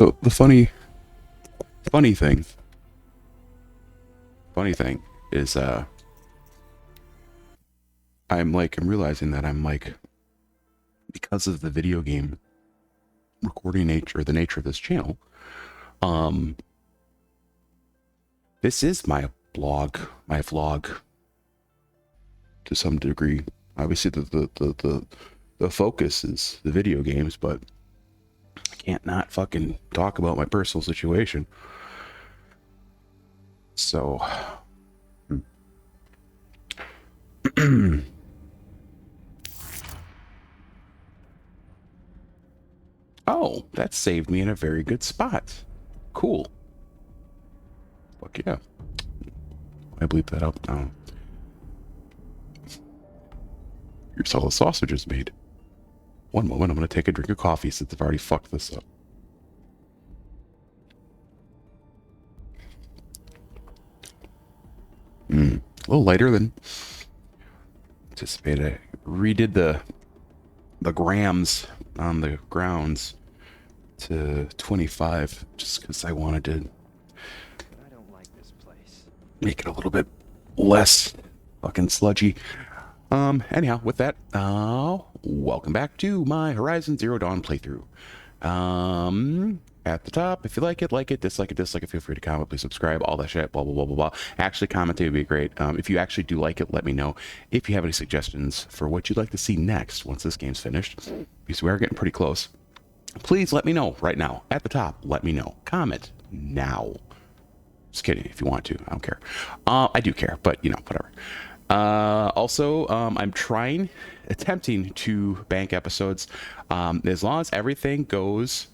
So the funny thing is, I'm realizing that I'm like, because of the video game recording nature, the nature of this channel, this is my vlog to some degree. Obviously the focus is the video games, but I can't not fucking talk about my personal situation. So oh, that saved me in a very good spot. Cool. Fuck yeah. I bleep that out now. Here's how the sausage is made. One moment, I'm gonna take a drink of coffee since I've already fucked this up. A little lighter than anticipated. I redid the grams on the grounds to 25 just because I wanted to make it a little bit less fucking sludgy. Anyhow, with that, welcome back to my Horizon Zero Dawn playthrough. At the top, if you like it, dislike it, feel free to comment, please subscribe, all that shit, blah, blah, blah, blah, blah. Actually, commenting would be great. If you actually do like it, let me know. If you have any suggestions for what you'd like to see next once this game's finished, because we are getting pretty close, please let me know right now. At the top, let me know. Comment now. Just kidding, if you want to, I don't care. I do care, but, you know, whatever. Also, I'm attempting to bank episodes, as long as everything goes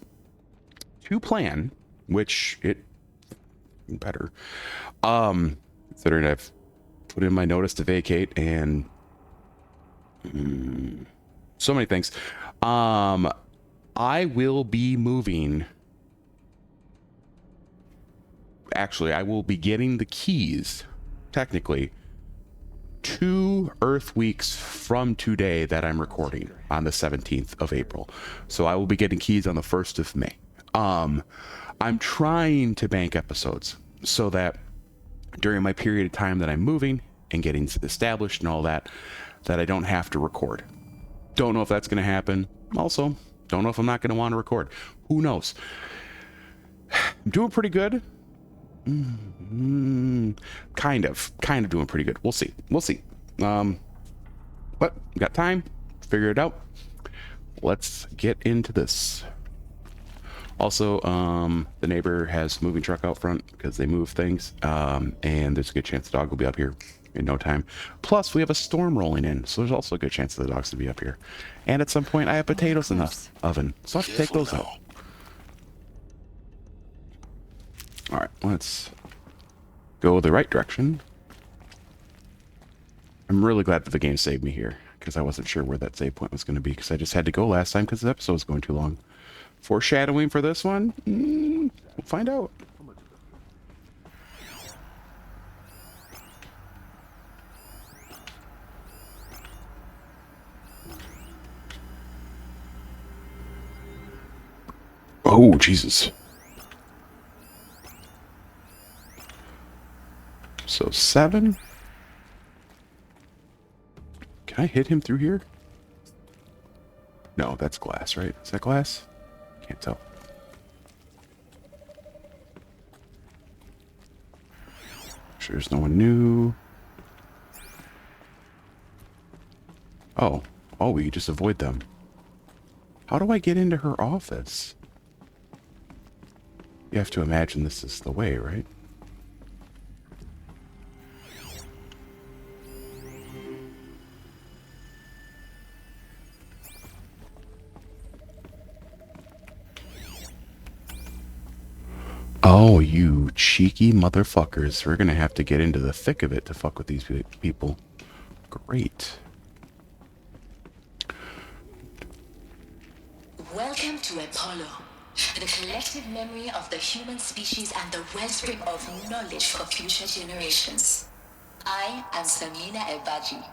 to plan, which it better, considering I've put in my notice to vacate and so many things. I will be moving. Actually, I will be getting the keys, technically, 2 Earth weeks from today that I'm recording on the 17th of April. So I will be getting keys on the 1st of May. I'm trying to bank episodes so that during my period of time that I'm moving and getting established and all that, that I don't have to record. Don't know if that's going to happen. Also, don't know if I'm not going to want to record. Who knows? I'm doing pretty good. Kind of doing pretty good. We'll see. But we got time. Figure it out. Let's get into this. Also, the neighbor has a moving truck out front because they move things, and there's a good chance the dog will be up here in no time. Plus, we have a storm rolling in, so there's also a good chance that the dogs will be up here. And at some point, I have potatoes in the oven, so I have to take those out. All right, let's go the right direction. I'm really glad that the game saved me here, because I wasn't sure where that save point was going to be, because I just had to go last time because the episode was going too long. Foreshadowing for this one? We'll find out. Oh, Jesus. So 7. Can I hit him through here? No, that's glass, right? Is that glass? Can't tell. Sure there's no one new. Oh, we could just avoid them. How do I get into her office? You have to imagine this is the way, right? Oh, you cheeky motherfuckers. We're gonna have to get into the thick of it to fuck with these people. Great. Welcome to Apollo, the collective memory of the human species and the wellspring of knowledge for future generations. I am Samina Elbaji.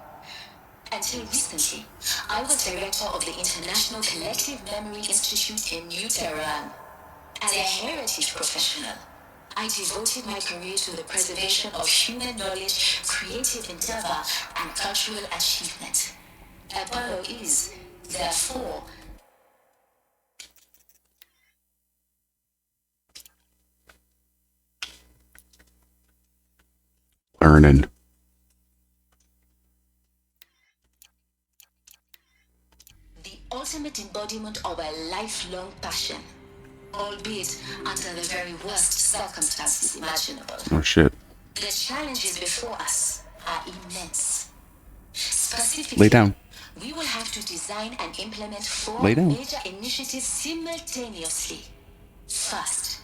Until recently, I was director of the International Collective Memory Institute in New Tehran. As a heritage professional, I devoted my career to the preservation of human knowledge, creative endeavor, and cultural achievement. Apollo is, therefore, Learning. the ultimate embodiment of a lifelong passion, albeit under the very worst circumstances imaginable. Oh shit. The challenges before us are immense. Specifically, Lay down. we will have to design and implement four Lay down. major initiatives simultaneously. First,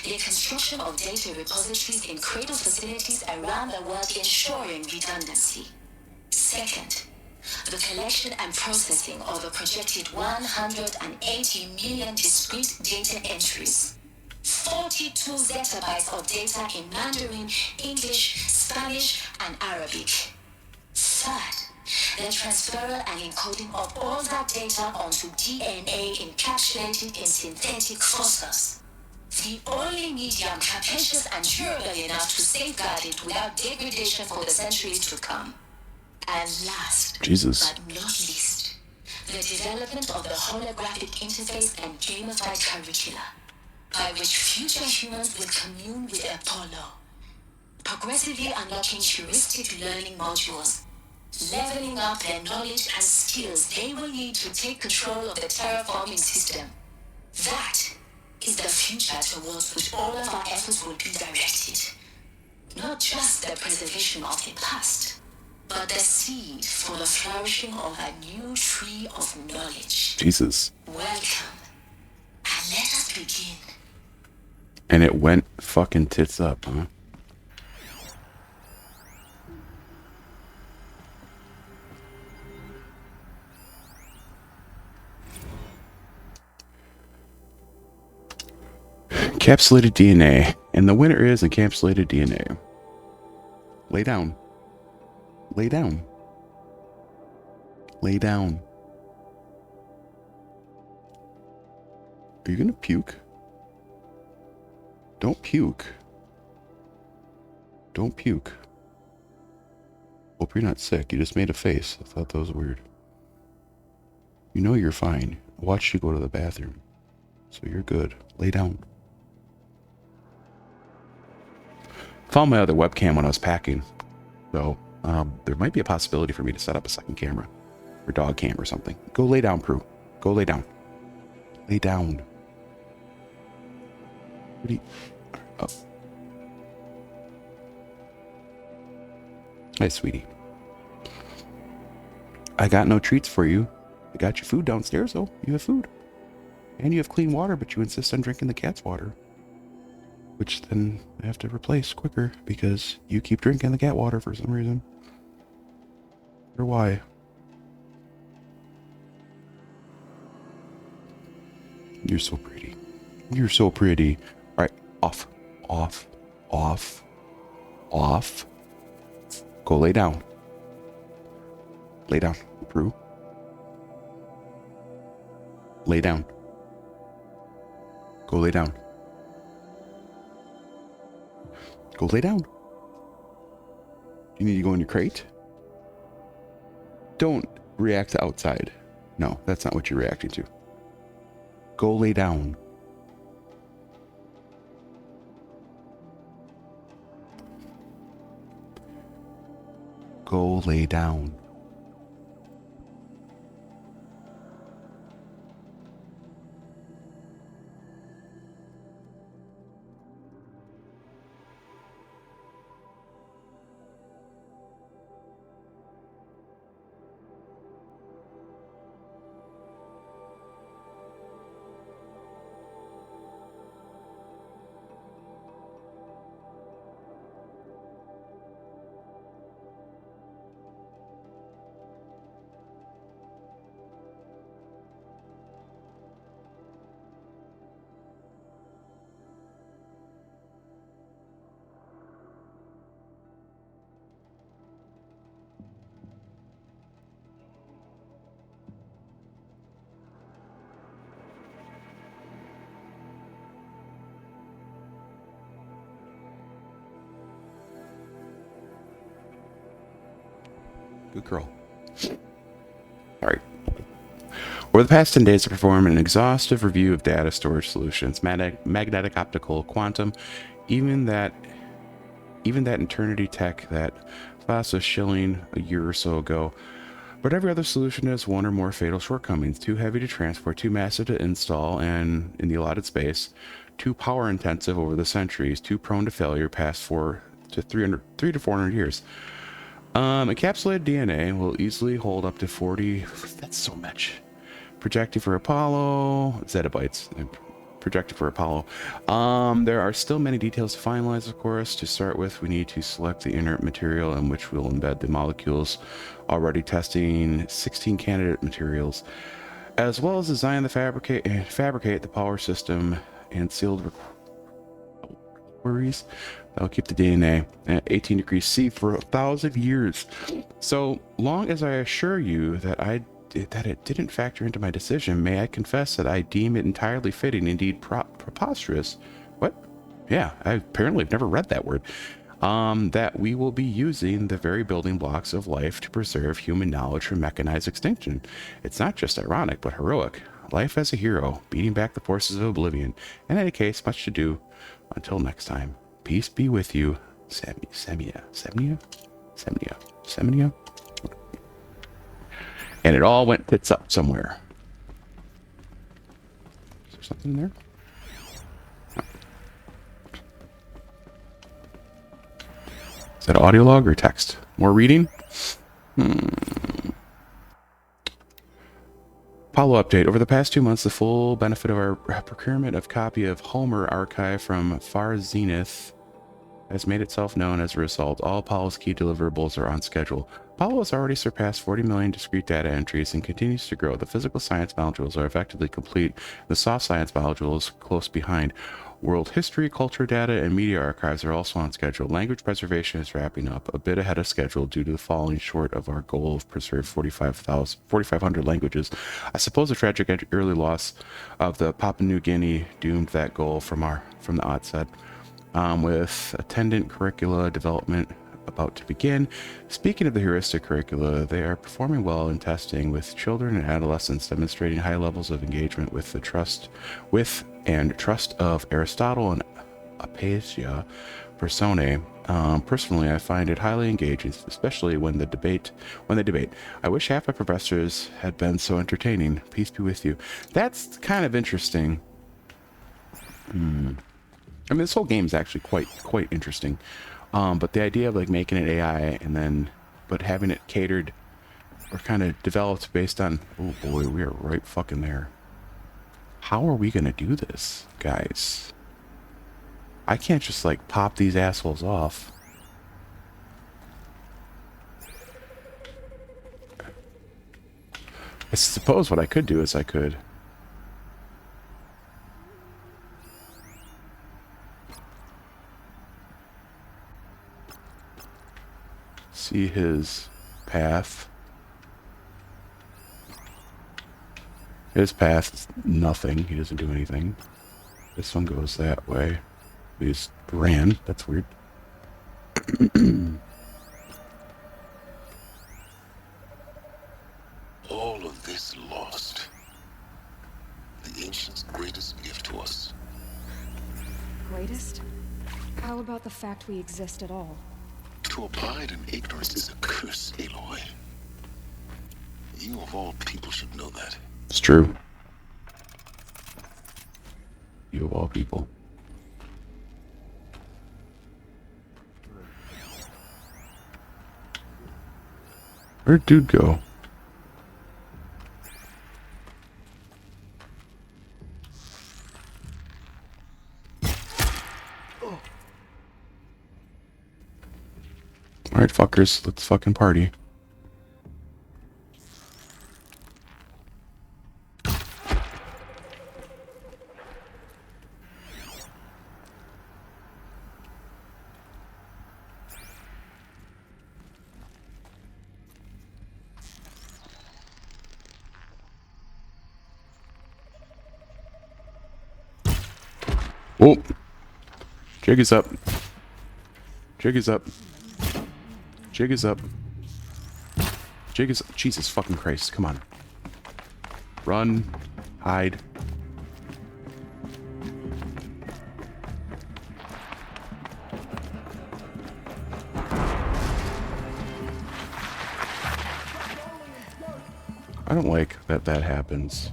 the construction of data repositories in cradle facilities around the world ensuring redundancy. Second, the collection and processing of a projected 180 million discrete data entries. 42 zettabytes of data in Mandarin, English, Spanish, and Arabic. Third, the transferal and encoding of all that data onto DNA encapsulated in synthetic fossils. The only medium capacious and durable enough to safeguard it without degradation for the centuries to come. And last, Jesus. but not least, the development of the holographic interface and gamified curricula, by which future humans will commune with Apollo, progressively unlocking heuristic learning modules, leveling up their knowledge and skills they will need to take control of the terraforming system. That is the future towards which all of our efforts will be directed. Not just the preservation of the past, but the seed for the flourishing of a new tree of knowledge. Jesus. Welcome, and let us begin. And it went fucking tits up, huh? Encapsulated DNA. And the winner is encapsulated DNA. Lay down. Lay down. Lay down. Are you gonna puke? Don't puke. Don't puke. Hope you're not sick. You just made a face. I thought that was weird. You know you're fine. I watched you go to the bathroom. So you're good. Lay down. Found my other webcam when I was packing. So there might be a possibility for me to set up a second camera. Or dog cam or something. Go lay down, Prue. Go lay down. Lay down. What do you... Oh. Hi, sweetie. I got no treats for you. I got your food downstairs, though. You have food. And you have clean water, but you insist on drinking the cat's water. Which then I have to replace quicker because you keep drinking the cat water for some reason. Or why? You're so pretty. You're so pretty. All right, off, off, off, off. Go lay down. Lay down, Prue. Lay down. Go lay down. Go lay down. You need to go in your crate? Don't react to outside. No, that's not what you're reacting to. Go lay down. Go lay down. Good girl. All right. Over the past 10 days, I performed an exhaustive review of data storage solutions, magnetic, optical, quantum, even that eternity tech that cost us shilling a year or so ago. But every other solution has one or more fatal shortcomings: too heavy to transport, too massive to install and in the allotted space, too power intensive over the centuries, too prone to failure past 3 to 400 years. Encapsulated DNA will easily hold up to 40. That's so much. Projected for Apollo, zettabytes. Projected for Apollo. There are still many details to finalize, of course. To start with, we need to select the inert material in which we'll embed the molecules, already testing 16 candidate materials, as well as design the fabricate the power system and sealed worries that'll keep the DNA at 18 degrees C for 1,000 years. So long as I assure you that it didn't factor into my decision, may I confess that I deem it entirely fitting, indeed preposterous. What? Yeah, I apparently have never read that word. That we will be using the very building blocks of life to preserve human knowledge from mechanized extinction. It's not just ironic, but heroic. Life as a hero, beating back the forces of oblivion. In any case, much to do. Until next time, peace be with you, Semia. And it all went tits up somewhere. Is there something in there? No. Is that audio log or text? More reading? Apollo update. Over the past 2 months, the full benefit of our procurement of copy of Homer archive from Far Zenith has made itself known. As a result, all Apollo's key deliverables are on schedule. Apollo has already surpassed 40 million discrete data entries and continues to grow. The physical science modules are effectively complete. The soft science modules close behind. World history, culture data, and media archives are also on schedule. Language preservation is wrapping up a bit ahead of schedule due to the falling short of our goal of preserve 4,500 languages. I suppose the tragic early loss of the Papua New Guinea doomed that goal from the outset. With attendant curricula development about to begin. Speaking of the heuristic curricula, they are performing well in testing with children and adolescents, demonstrating high levels of engagement with the trust of Aristotle and Aphasia Personae. Personally, I find it highly engaging, especially when they debate. I wish half my professors had been so entertaining. Peace be with you. That's kind of interesting. I mean, this whole game is actually quite interesting. But the idea of like making it AI but having it catered or kind of developed based on, oh boy, we are right fucking there. How are we gonna do this, guys? I can't just like pop these assholes off. I suppose what I could do is I could see his path. His path is nothing. He doesn't do anything. This one goes that way. He just ran. That's weird. All of this lost. The ancients' greatest gift to us. Greatest? How about the fact we exist at all? To abide in ignorance is a curse, Aloy. You of all people should know that. It's true. You of all people. Where'd dude go? Alright, fuckers, let's fucking party. Oh, jig is up. Jig is up. Jig is up. Jig is... Jesus fucking Christ. Come on. Run. Hide. I don't like that that happens.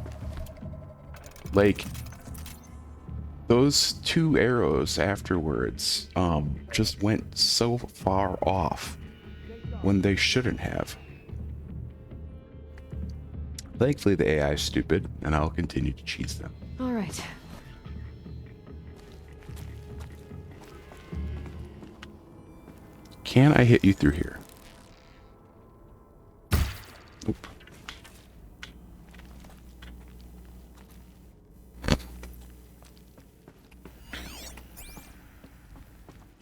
Like, those two arrows afterwards just went so far off when they shouldn't have. Thankfully, the AI is stupid, and I'll continue to cheese them. All right. Can I hit you through here? Nope.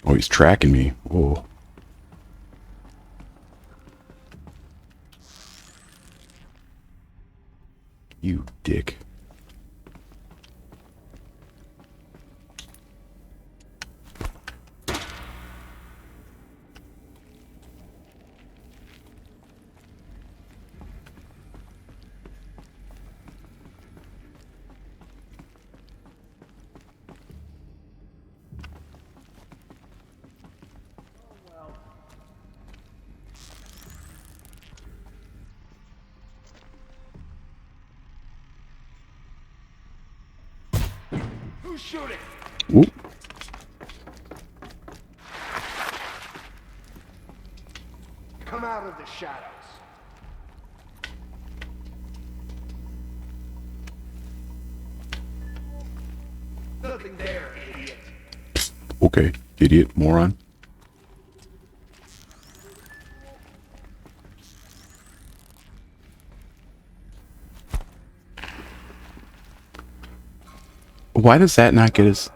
Oh, he's tracking me. Whoa. You dick. Who's shooting? Whoop. Come out of the shadows. Nothing there, idiot. Okay, idiot, moron. Why does that not get us?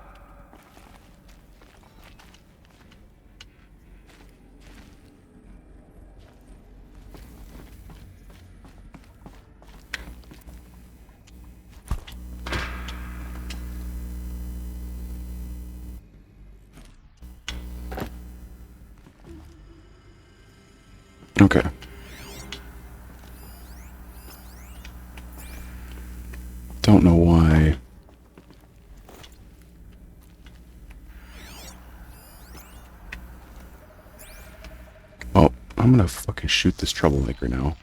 Okay. Don't know why. Oh, I'm gonna fucking shoot this troublemaker now.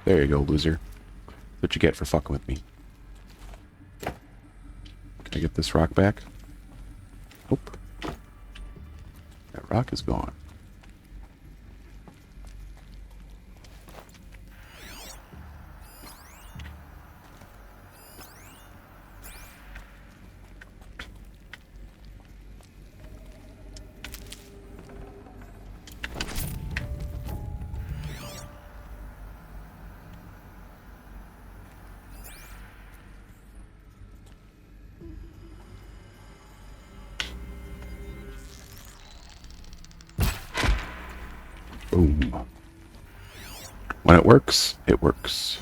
There you go, loser. That's what you get for fucking with me. Can I get this rock back? Nope. That rock is gone. Boom. When it works, it works.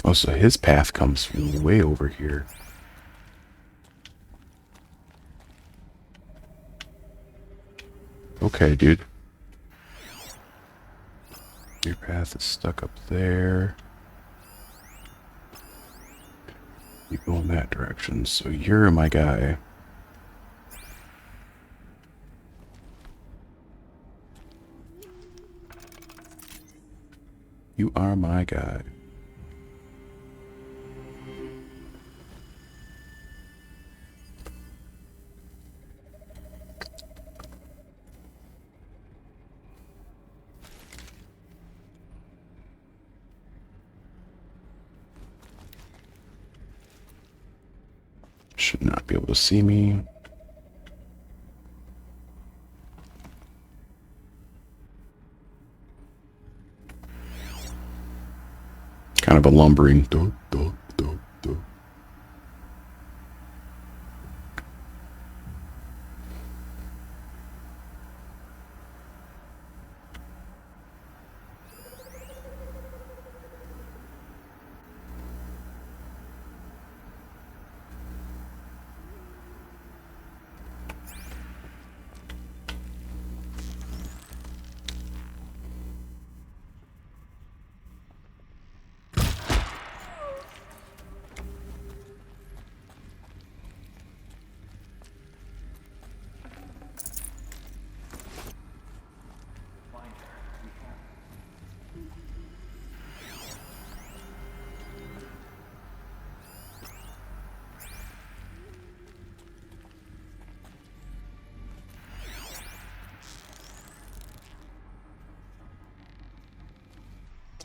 Oh, so his path comes from way over here. Okay, dude. Your path is stuck up there. You go in that direction, so you're my guy. You are my guy. Should not be able to see me. Kind of a lumbering. Do, do, do, do.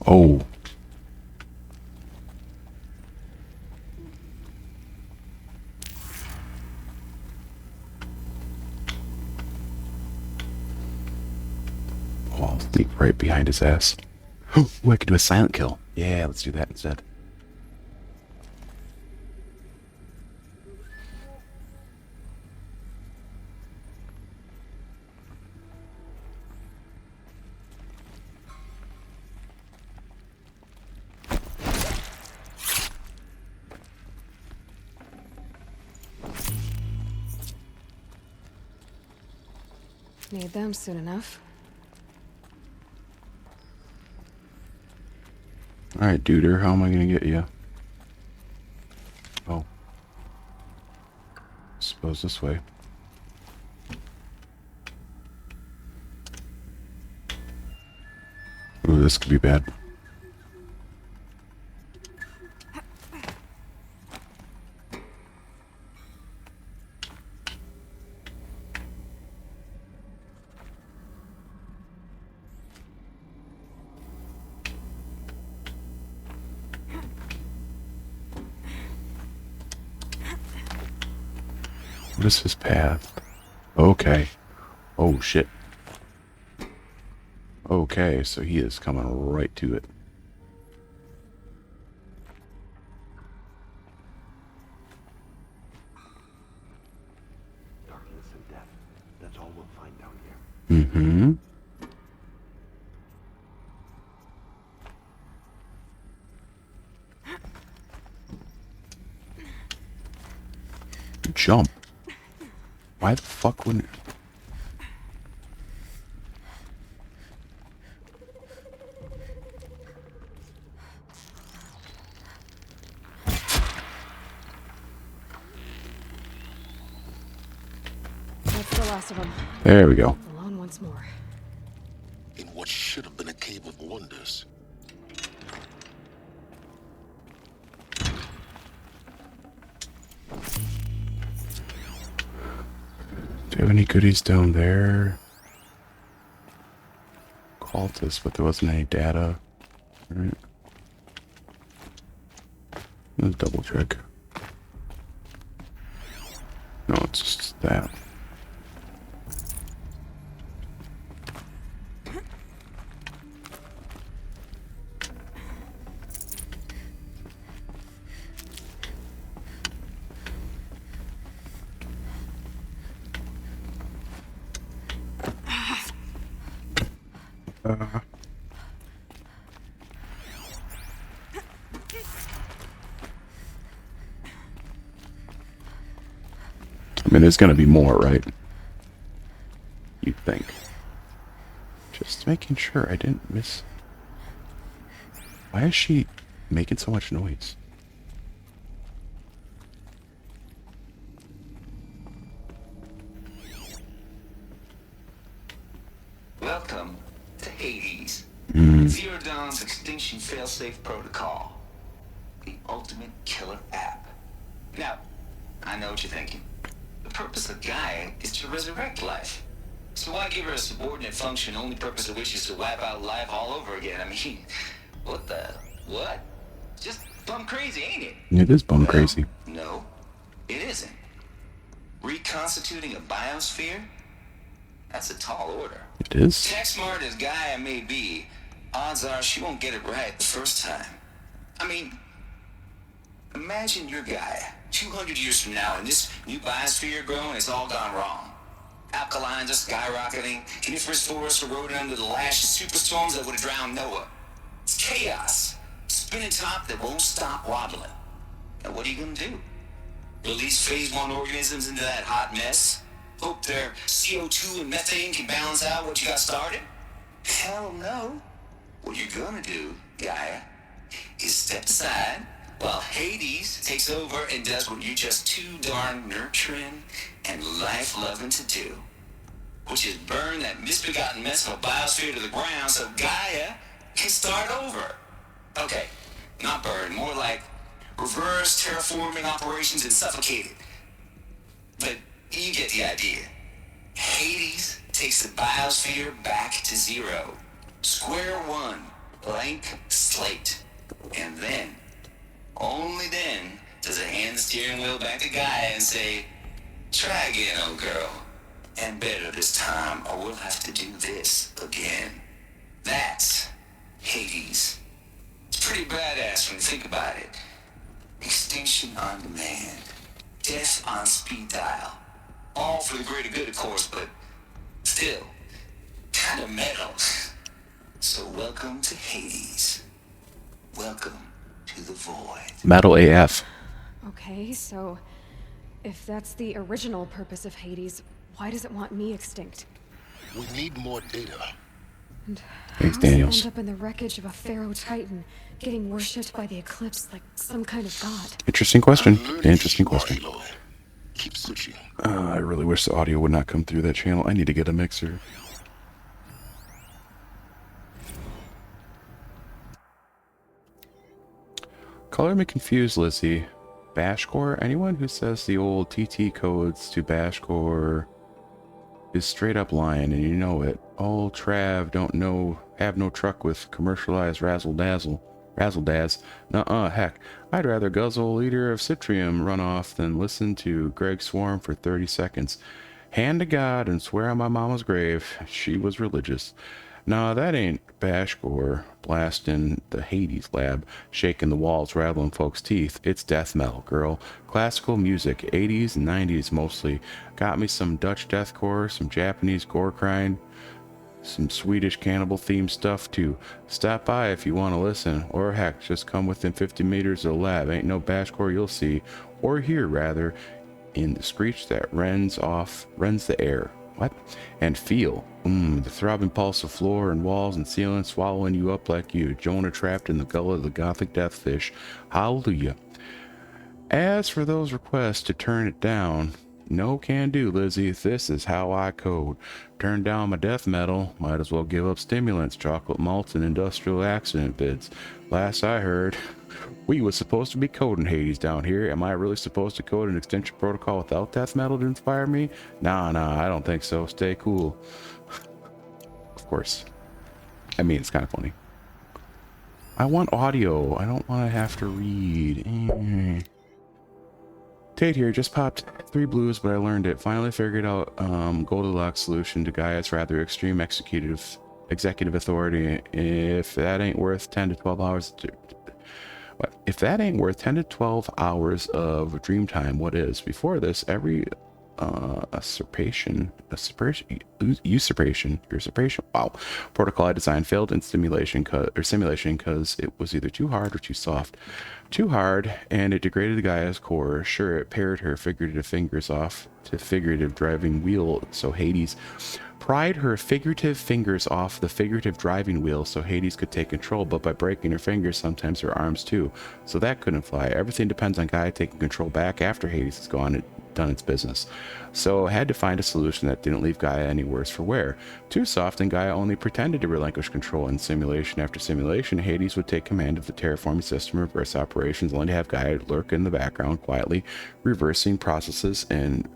Oh. Oh, I'll sneak right behind his ass. Oh, I could do a silent kill. Yeah, let's do that instead. Need them soon enough. Alright, duder, how am I gonna get you? Oh. Suppose this way. Ooh, this could be bad. What is his path? Okay. Oh, shit. Okay, so he is coming right to it. Darkness and death. That's all we'll find down here. Mm-hmm. Jump. Why the fuck wouldn't... That's the last of them. There we go. Alone once more. In what should have been a cave of wonders. Do you have any goodies down there? Cultists, but there wasn't any data. Alright. Let's double check. No, it's just that. I mean, there's gonna be more, right? You'd think. Just making sure I didn't miss... Why is she making so much noise? Welcome to Hades. Zero Dawn's Extinction Failsafe Protocol. The ultimate killer app. Now, I know what you're thinking. The purpose of Gaia is to resurrect life. So why give her a subordinate function, only purpose of which is to wipe out life all over again? I mean, what the... what? Just bum crazy, ain't it? It is bum crazy. No, it isn't. Reconstituting a biosphere? That's a tall order. It is? Tech smart as Gaia may be, odds are she won't get it right the first time. I mean, imagine your Gaia 200 years from now and this new biosphere growing, it's all gone wrong. Alkalines are skyrocketing, coniferous forests eroding under the lash of superstorms that would have drowned Noah. It's chaos. Spinning top that won't stop wobbling. Now what are you gonna do? Release phase 1 organisms into that hot mess? Hope their CO2 and methane can balance out what you got started? Hell no. What you're gonna do, Gaia, is step aside while Hades takes over and does what you're just too darn nurturing and life-loving to do. Which is burn that misbegotten mess of a biosphere to the ground so Gaia can start over. Okay, not burn, more like reverse terraforming operations and suffocate it. But you get the idea. Hades takes the biosphere back to zero. Square one. Blank slate. And then, only then, does it hand the steering wheel back to Gaia and say, try again, old girl. And better this time, or we'll have to do this again. That's Hades. It's pretty badass when you think about it. Extinction on demand. Death on speed dial. All for the greater good, of course, but still, kind of metal. So welcome to Hades. Welcome to the void. Metal AF. Okay, so if that's the original purpose of Hades, why does it want me extinct? We need more data. And Thanks, how's it Daniels. end up in the wreckage of a pharaoh titan, getting worshipped by the eclipse like some kind of god? Interesting question. Learn Interesting more, question. Aloy. Keep searching. I really wish the audio would not come through that channel. I need to get a mixer. Color me confused, Lizzie. Bashcore? Anyone who says the old TT codes to Bashcore is straight up lying, and you know it. Oh, Trav, don't know, have no truck with commercialized razzle-dazz. Nuh-uh, heck. I'd rather guzzle a liter of Citrium runoff than listen to Greg Swarm for 30 seconds. Hand to God and swear on my mama's grave, she was religious. Nah, that ain't Bashcore blasting the Hades lab, shaking the walls, rattling folks' teeth. It's death metal, girl. Classical music, 80s and 90s mostly. Got me some Dutch deathcore, some Japanese gore crying, some Swedish cannibal themed stuff too. Stop by if you want to listen, or heck, just come within 50 meters of the lab. Ain't no Bashcore you'll see, or hear rather, in the screech that rends the air. What? And feel. The throbbing pulse of floor and walls and ceiling swallowing you up like you, Jonah trapped in the gullet of the gothic deathfish. Hallelujah. As for those requests to turn it down, no can do, Lizzie. This is how I code. Turn down my death metal, might as well give up stimulants, chocolate malts, and industrial accident bids. Last I heard, we was supposed to be coding Hades down here. Am I really supposed to code an extension protocol without death metal to inspire me? Nah, I don't think so. Stay cool. Of course. I mean, it's kind of funny. I want audio. I don't want to have to read. Tate here, just popped 3 blues, but I learned it. Finally figured out Goldilocks solution to Gaia's rather extreme executive authority. If that ain't worth 10 to 12 hours... If that ain't worth 10 to 12 hours of dream time, what is? Before this, every usurpation, wow, protocol I designed failed in simulation because it was either too hard or too soft. Too hard, and it degraded Gaia's core. Sure, it paired her figurative fingers off to figurative driving wheel, so Hades pried her figurative fingers off the figurative driving wheel so Hades could take control, but by breaking her fingers, sometimes her arms too. So that couldn't fly. Everything depends on Gaia taking control back after Hades has done its business. So I had to find a solution that didn't leave Gaia any worse for wear. Too soft, and Gaia only pretended to relinquish control. In simulation after simulation, Hades would take command of the terraforming system, reverse operations, only to have Gaia lurk in the background quietly, reversing processes and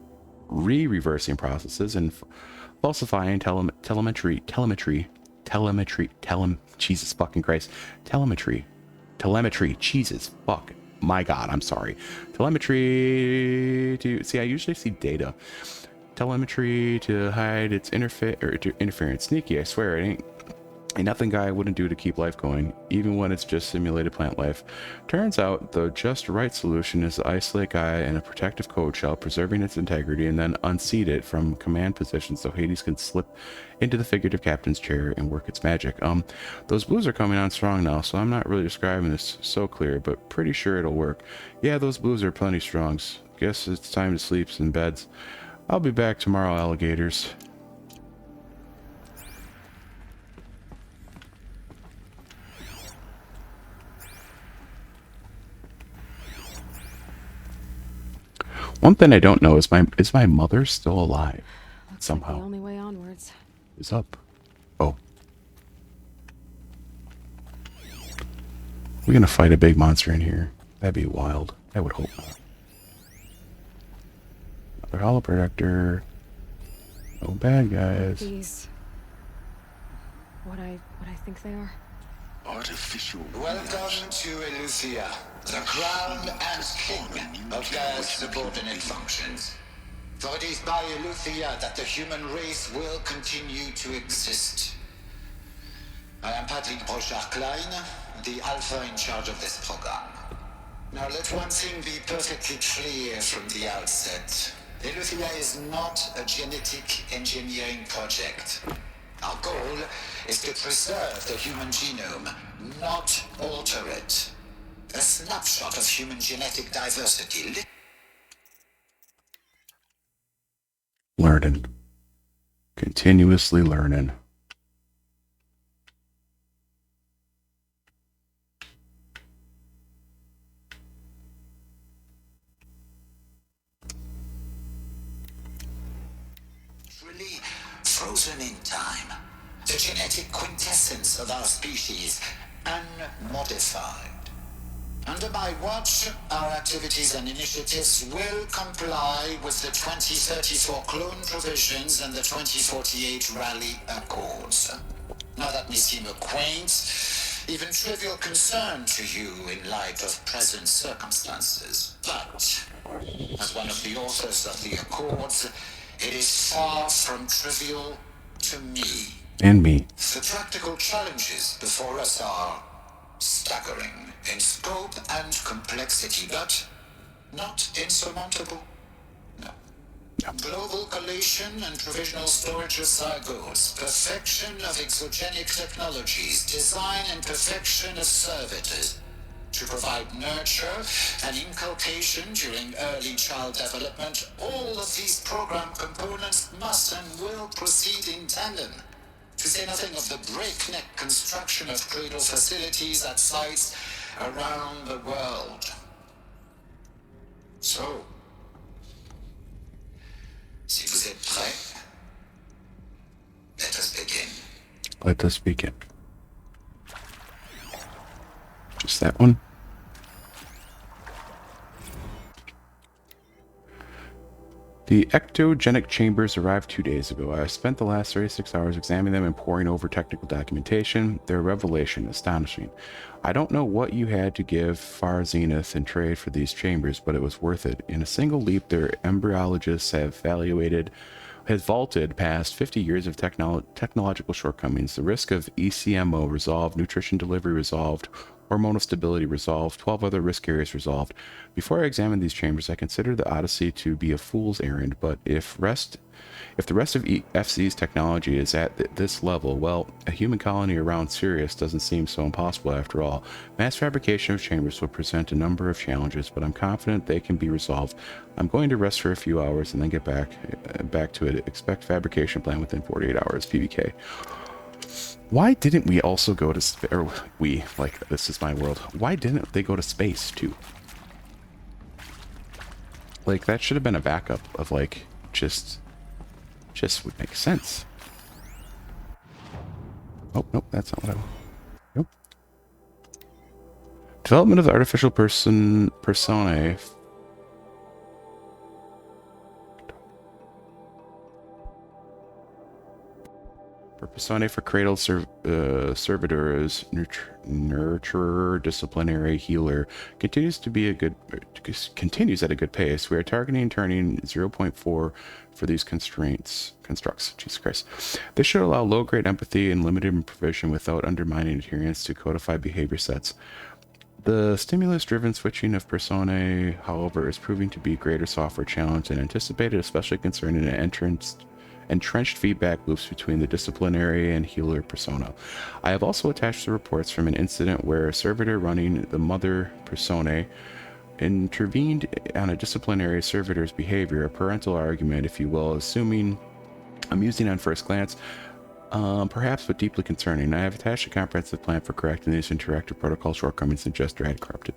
re-reversing processes and falsifying telemetry, Jesus fucking Christ, telemetry, Jesus fuck, my God, I'm sorry, telemetry to, see, I usually see data, telemetry to hide its interference, sneaky, I swear, it ain't nothing Gaia wouldn't do to keep life going, even when it's just simulated plant life. Turns out the just right solution is to isolate Gaia in a protective code shell, preserving its integrity, and then unseat it from command position so Hades can slip into the figurative captain's chair and work its magic. Those blues are coming on strong now, so I'm not really describing this so clear, but pretty sure it'll work. Yeah, those blues are plenty strong. Guess it's time to sleep in beds. I'll be back tomorrow, alligators. One thing I don't know is my mother still alive? Looks Somehow. like the only way onwards. Is up. Oh. We're gonna fight a big monster in here. That'd be wild. I would hope not. Another hollow projector. No bad guys. These... what I think they are? artificial Welcome to Eleuthia, the crown and king of Gaia's subordinate functions. For it is by Eleuthia that the human race will continue to exist. I am Patrick Brochard-Klein, the alpha in charge of this program. Now let one thing be perfectly clear from the outset. Eleuthia is not a genetic engineering project. Our goal is to preserve the human genome, not alter it. A snapshot of human genetic diversity. Learning. Continuously learning. Truly frozen in time. The genetic quintessence of our species, unmodified. Under my watch, our activities and initiatives will comply with the 2034 clone provisions and the 2048 Rally Accords. Now that may seem a quaint, even trivial concern to you in light of present circumstances, but as one of the authors of the Accords, it is far from trivial to me. And me. The practical challenges before us are staggering in scope and complexity, but not insurmountable. No. Global collation and provisional storage of cygos, perfection of exogenic technologies, design and perfection of servitors, to provide nurture and inculcation during early child development. All of these program components must and will proceed in tandem. To say nothing of the breakneck construction of cradle facilities at sites around the world. So, si vous êtes prêts, let us begin. Let us begin. Just that one. The ectogenic chambers arrived 2 days ago. I spent the last 36 hours examining them and poring over technical documentation. Their revelation, astonishing. I don't know what you had to give Far Zenith in trade for these chambers, but it was worth it. In a single leap, their embryologists has vaulted past 50 years of technological shortcomings. The risk of ECMO resolved, nutrition delivery resolved, hormonal stability resolved, 12 other risk areas resolved. Before I examined these chambers, I considered the Odyssey to be a fool's errand, but if the rest of FC's technology is at this level, well, a human colony around Sirius doesn't seem so impossible after all. Mass fabrication of chambers will present a number of challenges, but I'm confident they can be resolved. I'm going to rest for a few hours and then get back to it. Expect fabrication plan within 48 hours, PBK. Why didn't we also go to this is my world. Why didn't they go to space too? Like, that should have been a backup of just would make sense. Oh, nope, that's not what I want. Nope. Development of the artificial personae. For personae for cradle servitors, nurturer, disciplinary, healer continues at a good pace. We are targeting turning 0.4 for these constructs. Jesus Christ. This should allow low-grade empathy and limited provision without undermining adherence to codified behavior sets. The stimulus-driven switching of personae, however, is proving to be a greater software challenge than anticipated, especially concerning an entrenched feedback loops between the disciplinary and healer persona. I have also attached the reports from an incident where a servitor running the mother personae intervened on a disciplinary servitor's behavior, a parental argument, if you will, assuming amusing on first glance, perhaps but deeply concerning. I have attached a comprehensive plan for correcting these interactive protocol shortcomings that Jester had corrupted.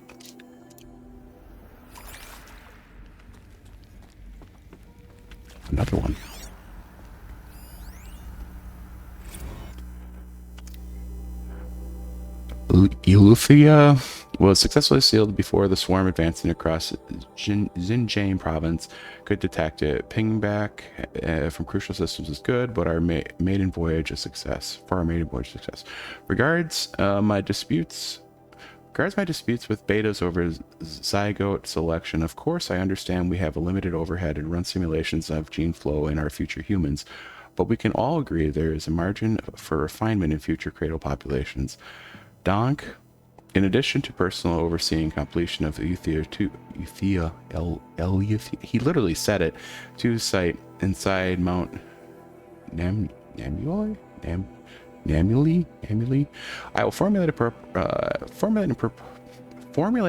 Another one. Eleuthia was successfully sealed before the swarm advancing across Xinjiang province could detect it. Ping back from crucial systems is good, but our maiden voyage a success. For our maiden voyage success. Regards my disputes with betas over zygote selection. Of course, I understand we have a limited overhead and run simulations of gene flow in our future humans, but we can all agree there is a margin for refinement in future cradle populations. Donk, in addition to personal overseeing completion of he literally said it, to site inside Mount Namuli. I will formulate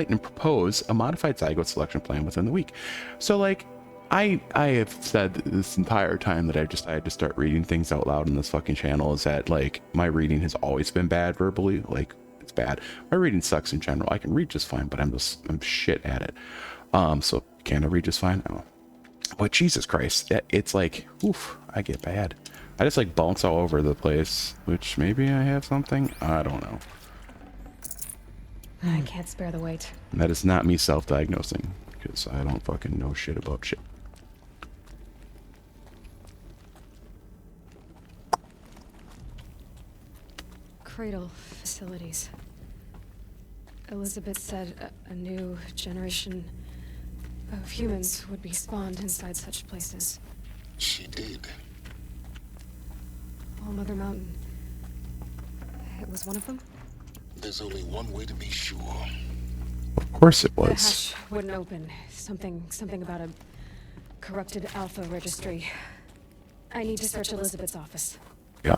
and propose a modified zygote selection plan within the week. So, like, I have said this entire time that I've decided to start reading things out loud on this fucking channel is that, like, my reading has always been bad verbally. Like, it's bad. My reading sucks in general. I can read just fine, but I'm shit at it. So can I read just fine? Oh. But Jesus Christ, it's like, oof, I get bad. I just like bounce all over the place, which maybe I have something. I don't know. I can't spare the weight. And that is not me self-diagnosing, because I don't fucking know shit about shit. Cradle facilities. Elizabeth said a new generation of humans would be spawned inside such places. She did. All Mother Mountain. It was one of them? There's only one way to be sure. Of course it The was. hatch wouldn't open. Something about a corrupted alpha registry. I need to search Elizabeth's office. Yeah.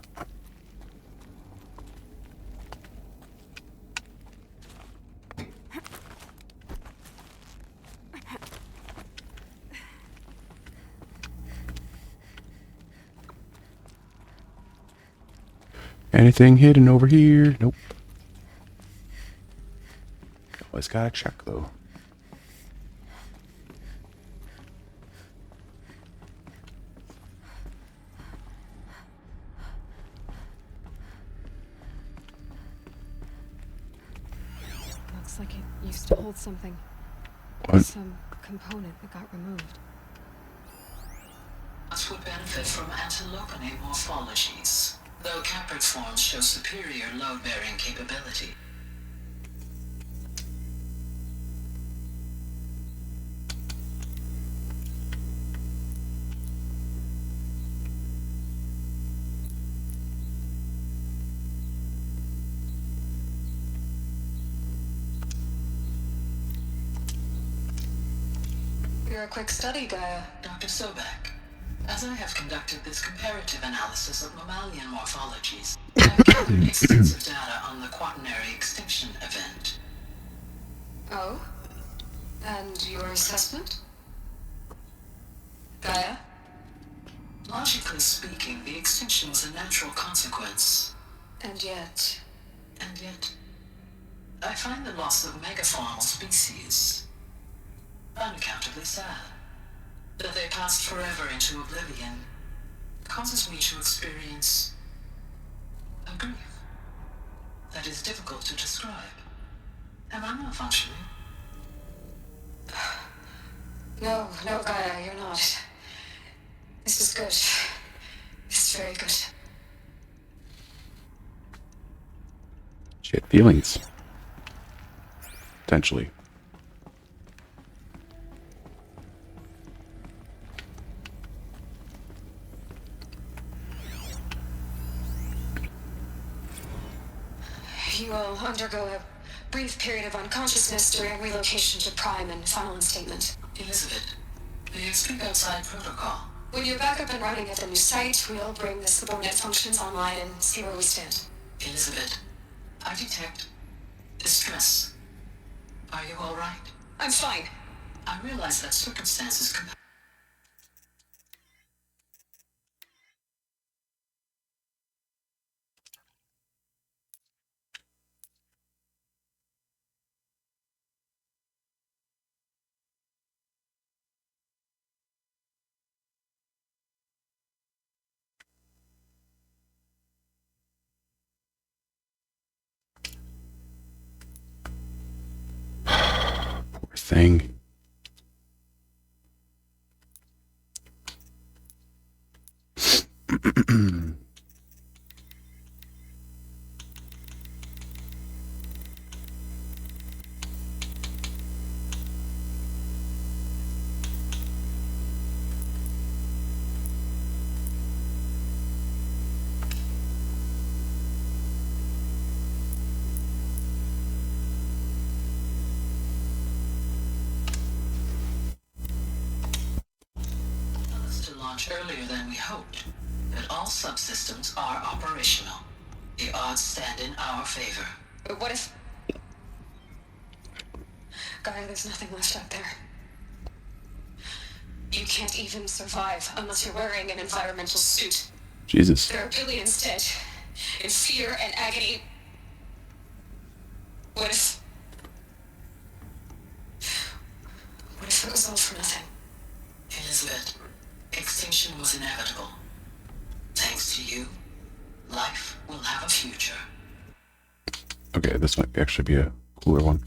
Anything hidden over here? Nope. Always gotta check though. Looks like it used to hold something. What? Some component that got removed. Us would benefit from antilopinate morphologies, though caprid forms show superior load-bearing capability. You're a quick study, Gaia. Dr. Sobek, as I have conducted this comparative analysis of mammalian morphologies, I have gathered extensive data on the quaternary extinction event. Oh? And your assessment? Gaia? Logically speaking, the extinction was a natural consequence. And yet, I find the loss of megafaunal species unaccountably sad. That they passed forever into oblivion causes me to experience a grief that is difficult to describe. Am I not functioning? no, Gaia, you're not. This is good. This is very good. She had feelings. Potentially. You will undergo a brief period of unconsciousness during relocation to Prime and final instatement. Elizabeth, do you speak outside protocol? When you're back up and running at the new site, we'll bring the subordinate functions online and see where we stand. Elizabeth, I detect distress. Are you all right? I'm fine. I realize that circumstances thing. To launch earlier than we hoped, but all subsystems are operational. The odds stand in our favor. But what if... Guy, there's nothing left out there. You can't even survive unless you're wearing an environmental suit. Jesus. There are billions dead, in fear and agony. What if it was all for nothing? Elizabeth, extinction was inevitable. Thanks to you, life will have a future. Okay, this might actually be a cooler one.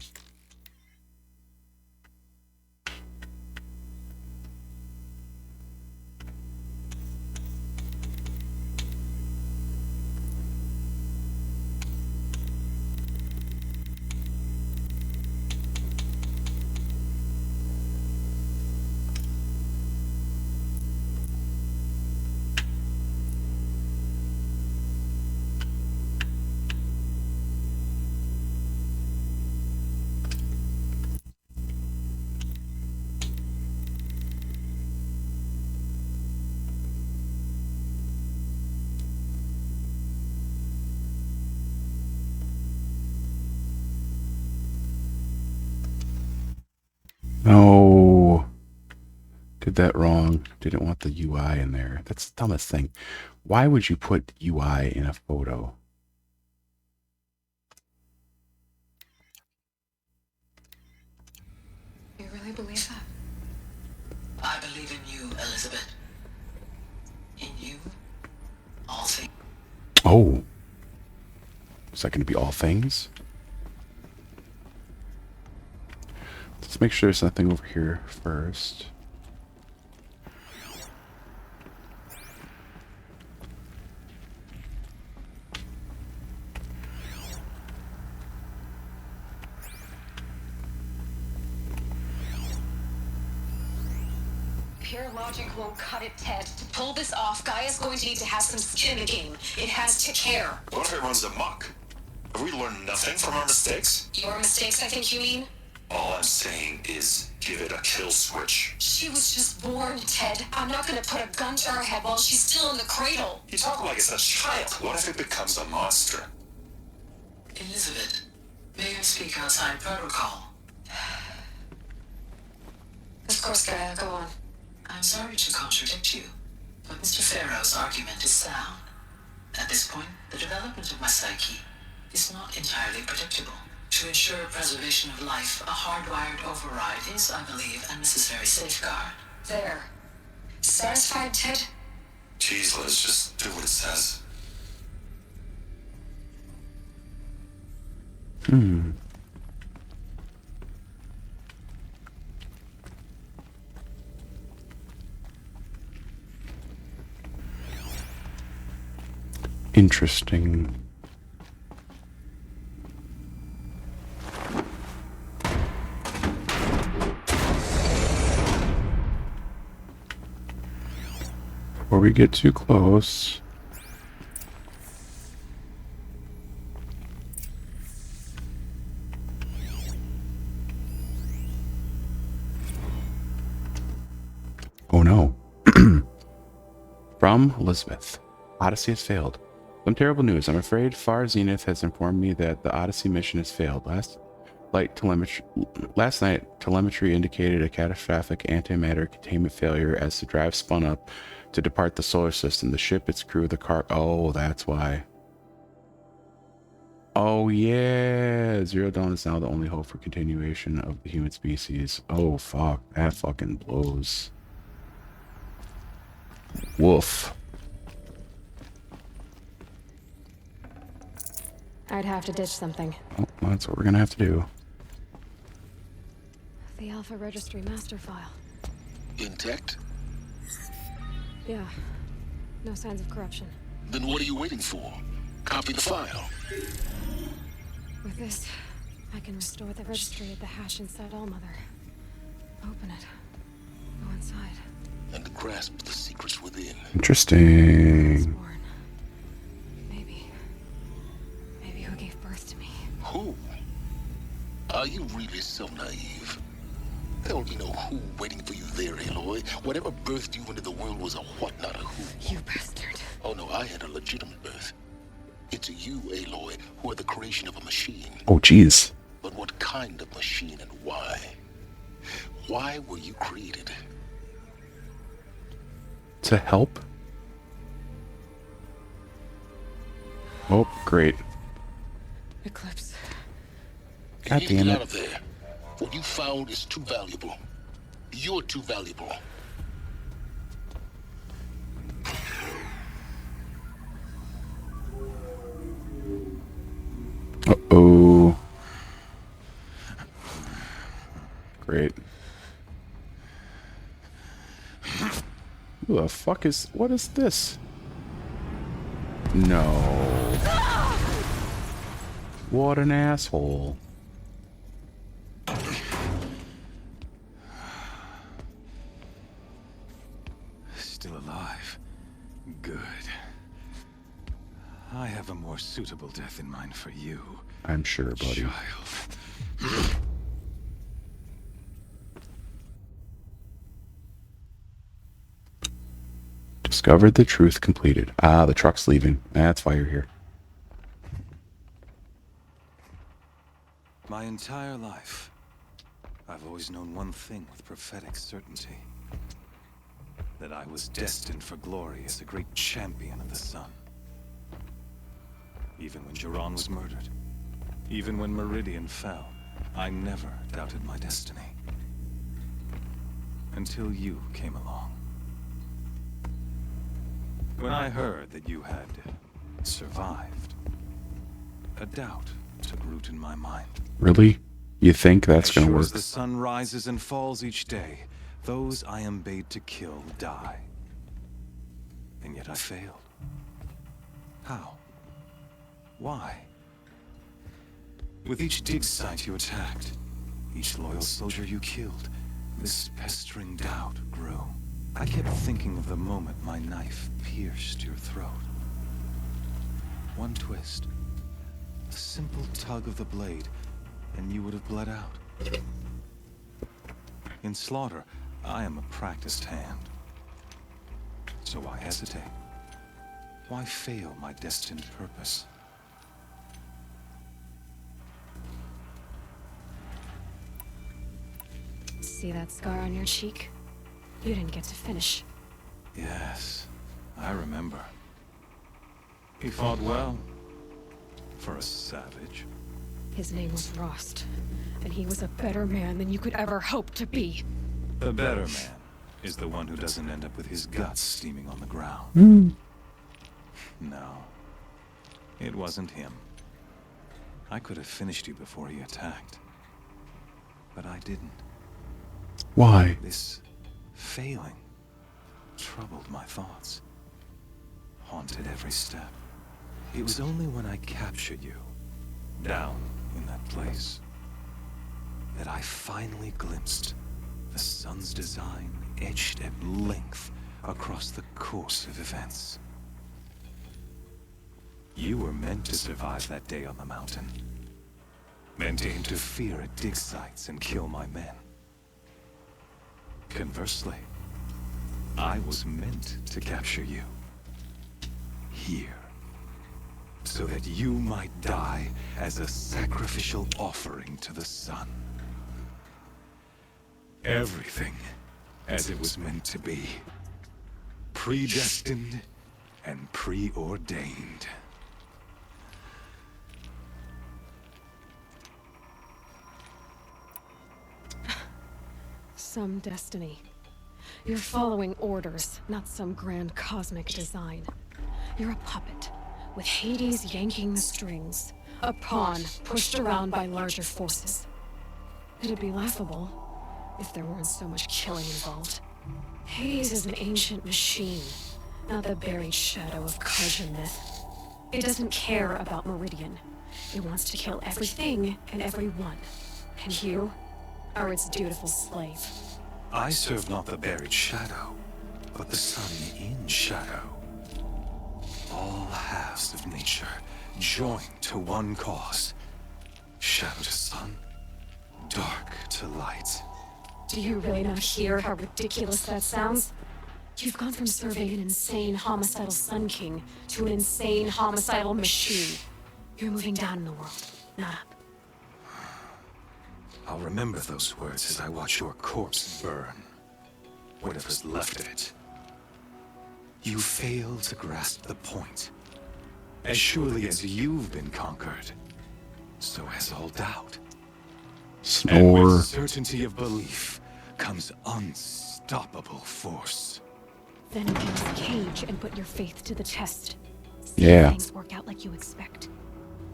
No. Did that wrong. Didn't want the UI in there. That's the dumbest thing. Why would you put UI in a photo? You really believe that? I believe in you, Elizabeth. In you, all things. Oh. Is that going to be all things? Let's make sure there's nothing over here first. Pure logic won't cut it, Ted. To pull this off, Guy is going to need to have some skin in the game. It has to care. What if it runs amok? Have we learned nothing from our mistakes? Your mistakes, I think you mean? All I'm saying is give it a kill switch. She was just born, Ted. I'm not gonna put a gun to her head while she's still in the cradle. You talk like it's a child. What if it becomes a monster? Elizabeth, may I speak outside protocol? Of course, Gaia, go on. I'm sorry to contradict you, but Mr. Farrow's argument is sound. At this point, the development of my psyche is not entirely predictable. To ensure preservation of life, a hardwired override is, I believe, a necessary safeguard. There. Satisfied, Ted? Jeez, Liz, just do what it says. Interesting. Before we get too close. Oh no. From Elizabeth. Odyssey has failed. Some terrible news. I'm afraid Far Zenith has informed me that the Odyssey mission has failed. Last night, telemetry indicated a catastrophic antimatter containment failure as the drive spun up to depart the solar system. The ship, its crew, the car... Oh, that's why. Oh, yeah. Zero Dawn is now the only hope for continuation of the human species. Oh, fuck. That fucking blows. Woof. I'd have to ditch something. Oh, that's what we're gonna have to do. The Alpha Registry master file. Intact? Yeah. No signs of corruption. Then what are you waiting for? Copy the file. With this, I can restore the registry at the hash inside Allmother. Open it. Go inside. And grasp the secrets within. Interesting. Born. Maybe who gave birth to me. Who? Are you really so naive? There'll be no who waiting for you there, Aloy. Whatever birthed you into the world was a what, not a who. You bastard. Oh no, I had a legitimate birth. It's you, Aloy, who are the creation of a machine. Oh, jeez. But what kind of machine and why? Why were you created? To help? Oh, great. Eclipse. God You need to damn get it. out of there. What you found is too valuable. You're too valuable. Uh-oh. Great. Who the fuck is... What is this? No. What an asshole. Still alive. Good. I have a more suitable death in mind for you, I'm sure, buddy. child. Discovered the truth completed. Ah, the truck's leaving. That's why you're here. My entire life, I've always known one thing with prophetic certainty. That I was destined for glory as a great champion of the sun. Even when Jiran was murdered, even when Meridian fell, I never doubted my destiny. Until you came along. When I heard that you had survived, a doubt took root in my mind. Really? You think that's As gonna sure work? as the sun rises and falls each day, those I am bade to kill die. And yet I failed. How? Why? With each dig site you attacked, each loyal soldier you killed, this pestering doubt grew. I kept thinking of the moment my knife pierced your throat. One twist, a simple tug of the blade, and you would have bled out. In slaughter, I am a practiced hand. So why hesitate? Why fail my destined purpose? See that scar on your cheek? You didn't get to finish. Yes, I remember. He fought well. For a savage. His name was Rost, and he was a better man than you could ever hope to be. The better man is the one who doesn't end up with his guts steaming on the ground. No, it wasn't him. I could have finished you before he attacked. But I didn't. Why? This failing troubled my thoughts. Haunted every step. It was only when I captured you, down in that place, that I finally glimpsed the sun's design etched at length across the course of events. You were meant to survive that day on the mountain. Meant to interfere at dig sites and kill my men. Conversely, I was meant to capture you. Here. So that you might die as a sacrificial offering to the sun. Everything as it was meant to be. Predestined and preordained. Some destiny. You're following orders, not some grand cosmic design. You're a puppet, with Hades yanking the strings. A pawn pushed around by larger forces. It'd be laughable if there weren't so much killing involved. Hades is an ancient machine, not the buried shadow of Karja myth. It doesn't care about Meridian. It wants to kill everything and everyone. And you are its dutiful slave. I serve not the buried shadow, but the sun in shadow. All halves of nature joined to one cause. Shadow to sun, dark to light. Do you really not hear how ridiculous that sounds? You've gone from serving an insane homicidal Sun King to an insane homicidal machine. You're moving down in the world, not up. I'll remember those words as I watch your corpse burn. Whatever's left of it. You fail to grasp the point. As surely as you've been conquered, so has all doubt. And Snore. with certainty of belief comes unstoppable force. Then open this cage and put your faith to the test. See Yeah. if things work out like you expect.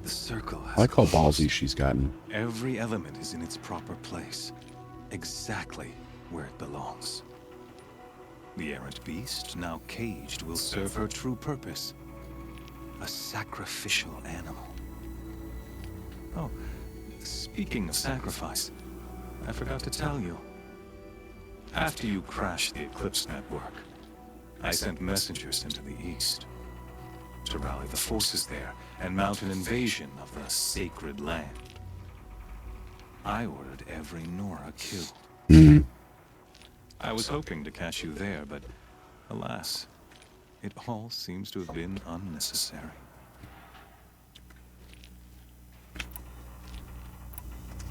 The circle has I like how closed. ballsy she's gotten. Every element is in its proper place, exactly where it belongs. The errant beast, now caged, will serve her true purpose. A sacrificial animal. Oh, speaking of sacrifice, I forgot to tell you. After you crashed the Eclipse network, I sent messengers into the east to rally the forces there and mount an invasion of the sacred land. I ordered every Nora killed. I was hoping to catch you there, but alas, it all seems to have been unnecessary.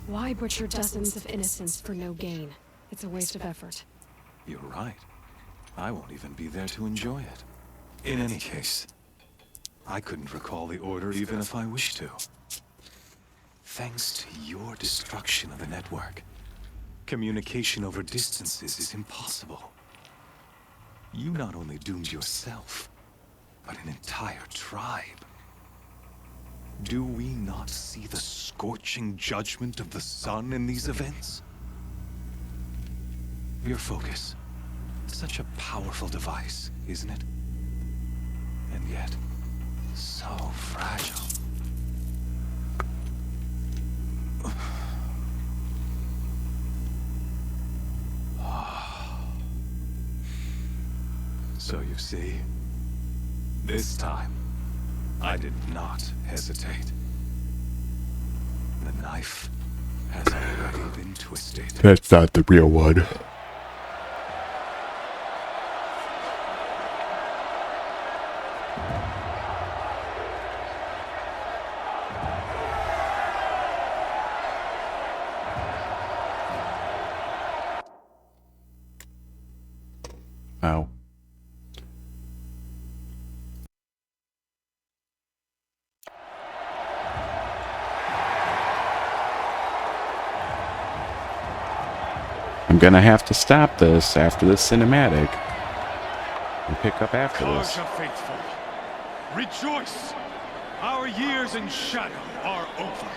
Why butcher dozens of innocents for no gain? It's a waste of effort. You're right. I won't even be there to enjoy it. In any case, I couldn't recall the order even if I wished to. Thanks to your destruction of the network, communication over distances is impossible. You not only doomed yourself, but an entire tribe. Do we not see the scorching judgment of the sun in these events? Your focus. Such a powerful device, isn't it? And yet, so fragile. So you see, this time, I did not hesitate. The knife has already been twisted. That's not the real one. Wow. I'm gonna have to stop this after this cinematic and pick up after this. Karja faithful, rejoice! Our years in shadow are over.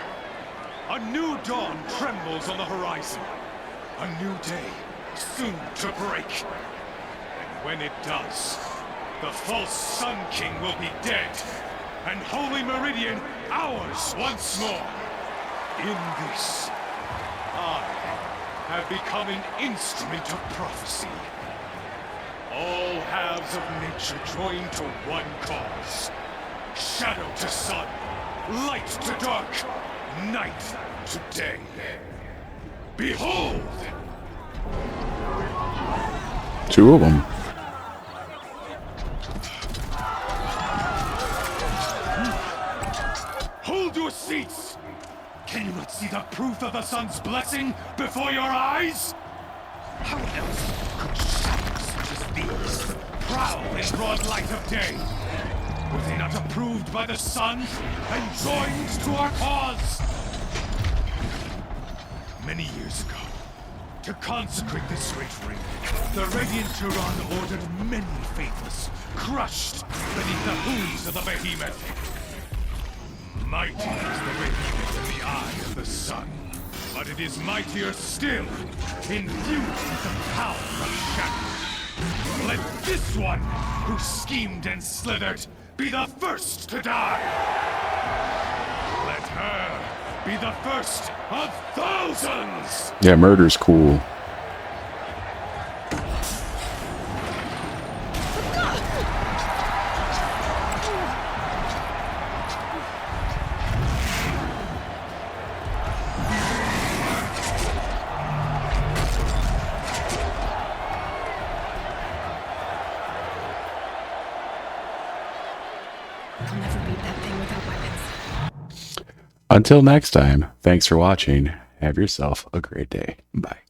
A new dawn trembles on the horizon. A new day soon to break. And when it does, the false Sun King will be dead, and Holy Meridian ours once more. In this, I have become an instrument of prophecy. All halves of nature joined to one cause. Shadow to sun, light to dark, night to day. Behold! Two of them. Hold your seats! Can you not see the proof of the sun's blessing before your eyes? How else could shadows such as these prowl in broad light of day? Were they not approved by the sun and joined to our cause? Many years ago, to consecrate this great ring, the Radiant Tyrann ordered many faithless, crushed beneath the hooves of the behemoth. Mighty is the behemoth in the eye of the sun. but it is mightier still, infused with the power of shadow. Let this one, who schemed and slithered, be the first to die. Let her be the first of thousands. Yeah, murder's cool. I'll never beat that thing without weapons. Until next time, thanks for watching. Have yourself a great day. Bye.